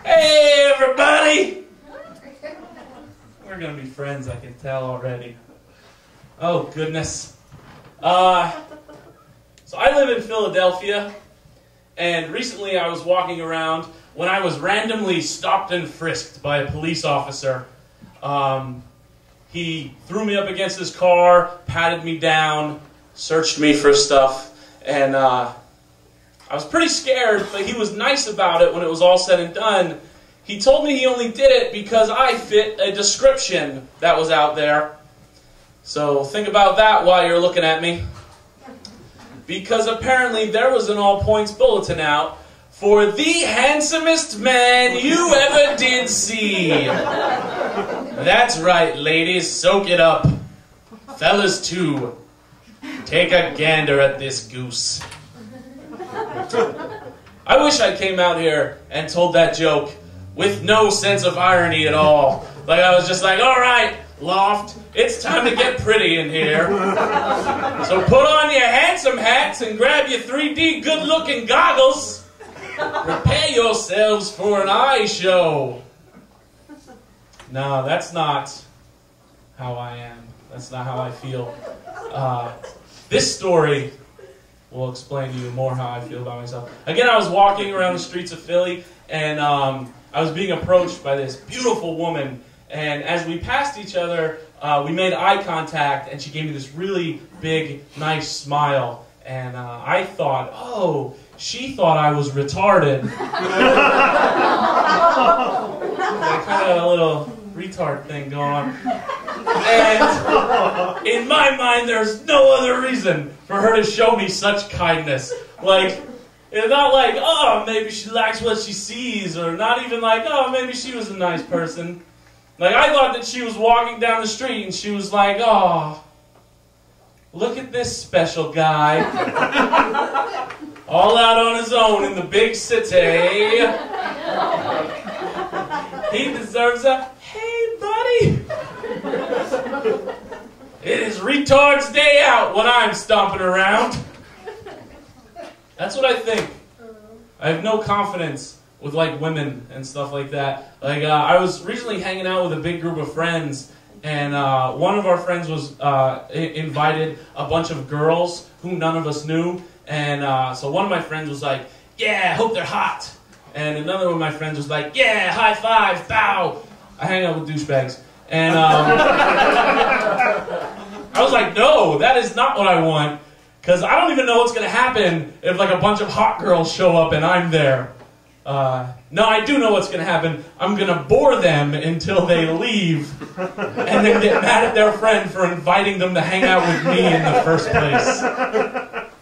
Hey, everybody! We're gonna be friends, I can tell already. Oh, goodness. So I live in Philadelphia, and recently I was walking around when I was randomly stopped and frisked by a police officer. He threw me up against his car, patted me down, searched me for stuff, and I was pretty scared, but he was nice about it when it was all said and done. He told me he only did it because I fit a description that was out there. So think about that while you're looking at me. Because apparently there was an all-points bulletin out for the handsomest man you ever did see. That's right, ladies, soak it up. Fellas too, take a gander at this goose. I wish I came out here and told that joke with no sense of irony at all. Like I was just like, all right, Loft, it's time to get pretty in here. So put on your handsome hats and grab your 3D good-looking goggles. Prepare yourselves for an eye show. No, that's not how I am. That's not how I feel. This story will explain to you more how I feel about myself. Again, I was walking around the streets of Philly, and I was being approached by this beautiful woman. And as we passed each other, we made eye contact, and she gave me this really big, nice smile. And I thought, oh, she thought I was retarded. I kind of had a little retard thing going on. And in my mind, there's no other reason for her to show me such kindness. Like, it's not like, oh, maybe she likes what she sees, or not even like, oh, maybe she was a nice person. Like, I thought that she was walking down the street and she was like, oh, look at this special guy. All out on his own in the big city. He deserves a, hey, buddy. It is retard's day out when I'm stomping around. That's what I think. I have no confidence with like women and stuff like that. Like I was recently hanging out with a big group of friends, and one of our friends was invited a bunch of girls who none of us knew, and so one of my friends was like, yeah, I hope they're hot. And another one of my friends was like, yeah, high five, bow. I hang out with douchebags. And I was like, no, that is not what I want. Because I don't even know what's going to happen if like a bunch of hot girls show up and I'm there. No, I do know what's going to happen. I'm going to bore them until they leave and then get mad at their friend for inviting them to hang out with me in the first place.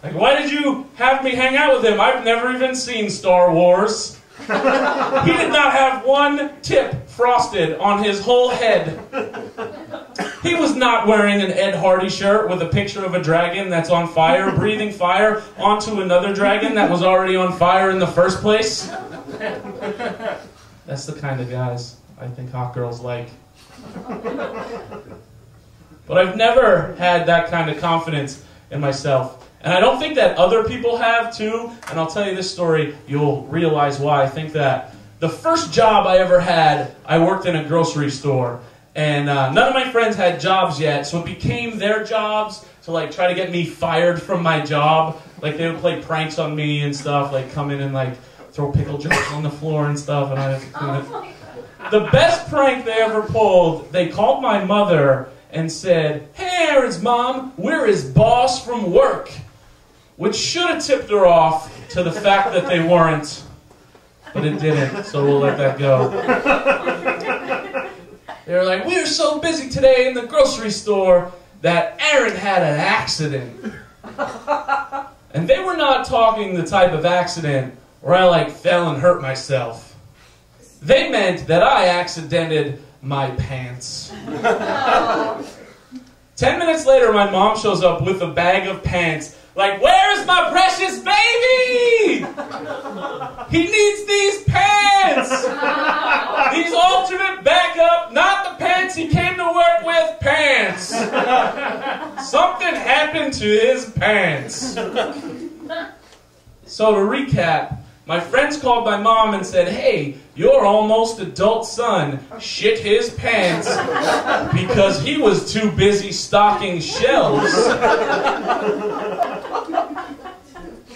Like, why did you have me hang out with him? I've never even seen Star Wars. He did not have one tip frosted on his whole head. He was not wearing an Ed Hardy shirt with a picture of a dragon that's on fire, breathing fire onto another dragon that was already on fire in the first place. That's the kind of guys I think hot girls like. But I've never had that kind of confidence in myself. And I don't think that other people have too. And I'll tell you this story, you'll realize why I think that. The first job I ever had, I worked in a grocery store. And none of my friends had jobs yet, so it became their jobs to like try to get me fired from my job. Like they would play pranks on me and stuff, like come in and like throw pickle jars on the floor and stuff, and I had to clean it. The best prank they ever pulled, they called my mother and said, hey Aaron's mom, we're his boss from work. Which should have tipped her off to the fact that they weren't, but it didn't, so we'll let that go. They were like, we were so busy today in the grocery store that Aaron had an accident. And they were not talking the type of accident where I like fell and hurt myself. They meant that I accidented my pants. 10 minutes later, my mom shows up with a bag of pants. Like, where's my precious baby? He needs these pants. These alternate backup, not the pants he came to work with, pants. Something happened to his pants. So to recap, My friends called my mom and said, hey, your almost adult son shit his pants because he was too busy stocking shelves.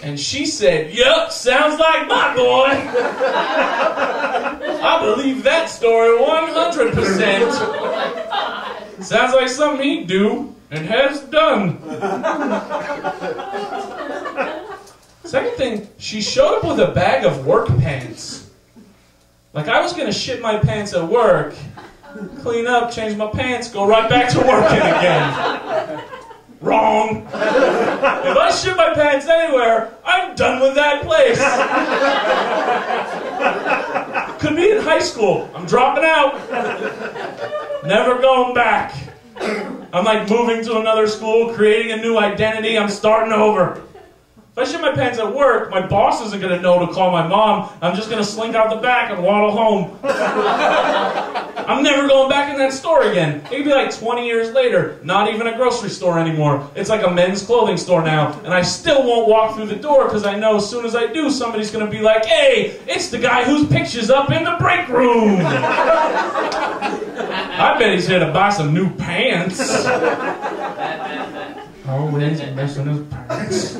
And she said, yup, sounds like my boy. I believe that story 100%. Sounds like something he'd do and has done. Second thing, she showed up with a bag of work pants. Like I was going to shit my pants at work, clean up, change my pants, go right back to working again. Wrong. If I shit my pants anywhere, I'm done with that place. Could be in high school. I'm dropping out. Never going back. I'm like moving to another school, creating a new identity. I'm starting over. If I shit my pants at work, my boss isn't going to know to call my mom. I'm just going to slink out the back and waddle home. I'm never going back in that store again. It could be like 20 years later, not even a grocery store anymore. It's like a men's clothing store now, and I still won't walk through the door because I know as soon as I do, somebody's going to be like, hey, it's the guy whose picture's up in the break room. I bet he's here to buy some new pants. Always messing his pants.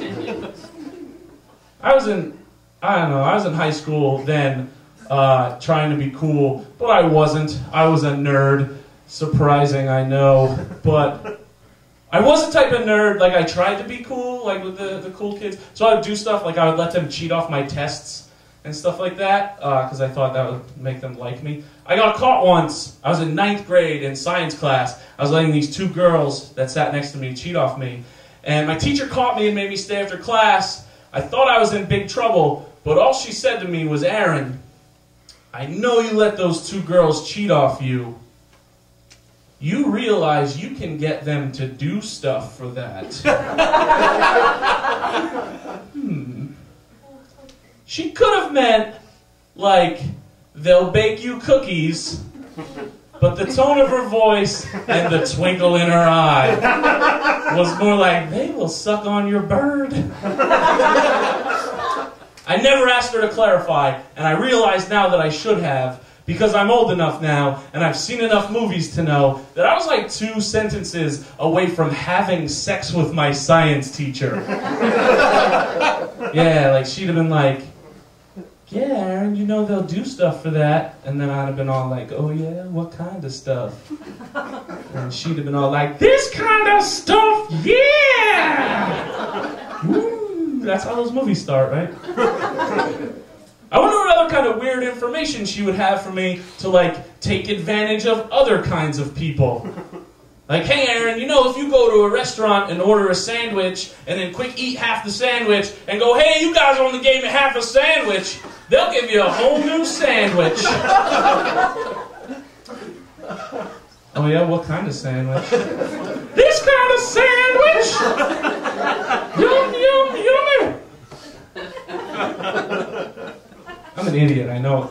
I was in high school then, trying to be cool, but I wasn't. I was a nerd. Surprising, I know, but I was the type of nerd, like I tried to be cool, like with the cool kids. So I would do stuff like I would let them cheat off my tests and stuff like that, because I thought that would make them like me. I got caught once. I was in 9th grade in science class. I was letting these 2 girls that sat next to me cheat off me. And my teacher caught me and made me stay after class. I thought I was in big trouble, but all she said to me was, Aaron, I know you let those 2 girls cheat off you. You realize you can get them to do stuff for that. She could have meant, like, they'll bake you cookies, but the tone of her voice and the twinkle in her eye was more like, they will suck on your bird. I never asked her to clarify, and I realize now that I should have, because I'm old enough now, and I've seen enough movies to know that I was like 2 sentences away from having sex with my science teacher. Yeah, like she'd have been like, yeah, Aaron, you know they'll do stuff for that. And then I'd have been all like, oh yeah, what kind of stuff? And she'd have been all like, this kind of stuff, yeah! Woo, that's how those movies start, right? I wonder what other kind of weird information she would have for me to, like, take advantage of other kinds of people. Like, hey, Aaron, you know, if you go to a restaurant and order a sandwich and then quick eat half the sandwich and go, hey, you guys only gave me half a sandwich, they'll give you a whole new sandwich. Oh, yeah? What kind of sandwich? This kind of sandwich! Yum, yum, yummy! I'm an idiot, I know.